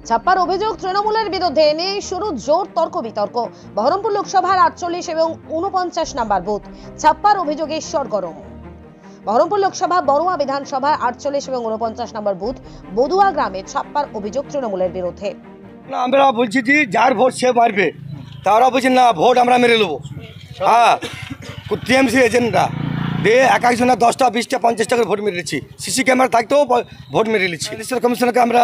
ছাপ্পার অভিযোগ তৃণমূলের বিরুদ্ধে এনে শুরু জোর তর্ক বিতর্ক। বহরমপুর লোকসভার 48 এবং 49 নম্বর বুথ ছাপ্পার অভিযোগে সরগরম। বহরমপুর লোকসভা বড়ুয়া বিধানসভা 48 এবং 49 নম্বর বুথ বদুয়া গ্রামে ছাপ্পার অভিযোগ তৃণমূলের বিরুদ্ধে। না, আমরা বলছি যে যার ভোট সে মারবে, তারা বলছেন না ভোট আমরা মেরে নেবো। হ্যাঁ, টিএমসি এজেন্টরা দিয়ে এক একজনের 10টা 20টা 50টা করে ভোট মেরে নিচ্ছি। সিসি ক্যামেরা থাকতেও ভোট মেরে নিচ্ছি। ইলেকশন কমিশনকে আমরা,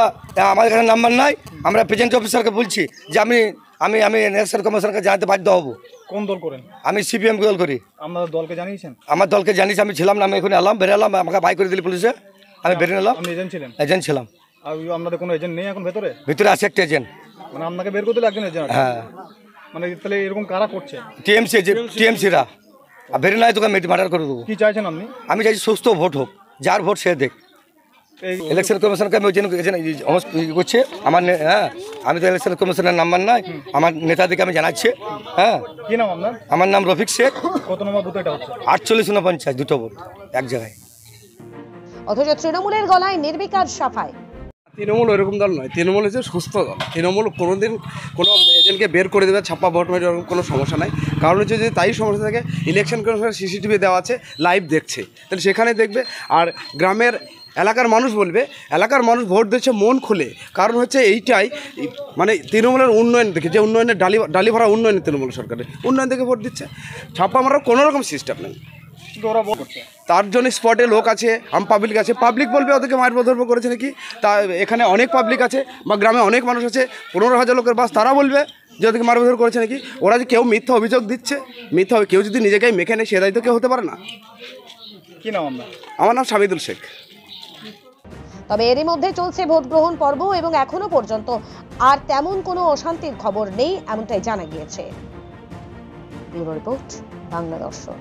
আমাদের এখানে নাম্বার নাই, আমরা প্রেজেন্ট অফিসারকে বলছি যে আমি আমি আমি ইলেকশন কমিশনকে জানাতে বাধ্য হব। কোন দল করেন? আমি সিপিএম দল করি। আপনাদের দলকে জানিয়েছেন? আমার দলকে জানিয়েছি, আমি ছিলাম না, আমি এখানে এলাম, বেরে এলাম, আমাকে বাই করে দিলি পুলিশে, আমি বেরিয়ে নিলাম। আপনি এজেন্ট ছিলেন? এজেন্ট ছিলাম। আর আপনাদের কোনো এজেন্ট নেই এখন ভেতরে? ভিতরে আছে একটা এজেন্ট। মানে আপনাকে বের করতে একজন এজেন্ট? হ্যাঁ। মানে তাহলে এরকম কারা করছে? টিএমসিরা। আর বেরিয়ে নাই তোকে মার্ডার করে দেবো। কি চাইছেন আপনি? আমি চাইছি সুস্থ ভোট হোক, যার ভোট সে দেখ। এই ইলেকশন কমিশনকে আমি ওই জন্য করছে আমার, হ্যাঁ, আমি তো ইলেকশন কমিশনের নাম্বার নাই, আমার নেতাদেরকে আমি জানাচ্ছি। হ্যাঁ, কি নাম আপনার? আমার নাম রফিক শেখ। কত নম্বর বুথে এটা হচ্ছে? 48 49 দুটো ভোট এক জায়গায়। অথচ তৃণমূলের গলায় নির্বিকার সাফাই। তৃণমূল ওইরকম দল নয়, তৃণমূল হচ্ছে সুস্থ দল। তৃণমূল কোনোদিন কোনো এজেন্টকে বের করে দেবে, ছাপ্পা ভোট মেরে ওরকম কোনো সমস্যা নাই। কারণ হচ্ছে যে তাই সমস্যা থাকে, ইলেকশন কমিশনের সিসিটিভি দেওয়া আছে, লাইভ দেখছে, তাহলে সেখানে দেখবে। আর গ্রামের এলাকার মানুষ বলবে, এলাকার মানুষ ভোট দিচ্ছে মন খুলে। কারণ হচ্ছে এইটাই, মানে তৃণমূলের উন্নয়ন দেখে, যে উন্নয়নের ডালি ভরা উন্নয়ন, তৃণমূল সরকারের উন্নয়ন দেখে ভোট দিচ্ছে। ছাপ্পা মারার কোনো রকম সিস্টেম নেই। ওরা ভোট করছে, তার জন্য স্পটে লোক আছে, পাবলিক আছে। পাবলিক বলবে ওদেরকে মারধর ধরবো করেছে নাকি। তা এখানে অনেক পাবলিক আছে, বা গ্রামে অনেক মানুষ আছে, 15,000 লোকের বাস, তারা বলবে যে ওদেরকে মারধর করেছে নাকি। ওরা যে কেউ মিথ্যা অভিযোগ দিচ্ছে, মিথ্যা কেউ যদি নিজেকে মেখে নেয়, সে দায়িত্ব কেউ হতে পারে না। কি নাম আপনার? আমার নাম শামিদুল শেখ। তবে এরই মধ্যে চলছে ভোট গ্রহণ পর্ব এবং এখনো পর্যন্ত আর তেমন কোনো অশান্তির খবর নেই, এমনটাই জানা গিয়েছে। ব্যুরো রিপোর্ট, বাংলা দর্শন।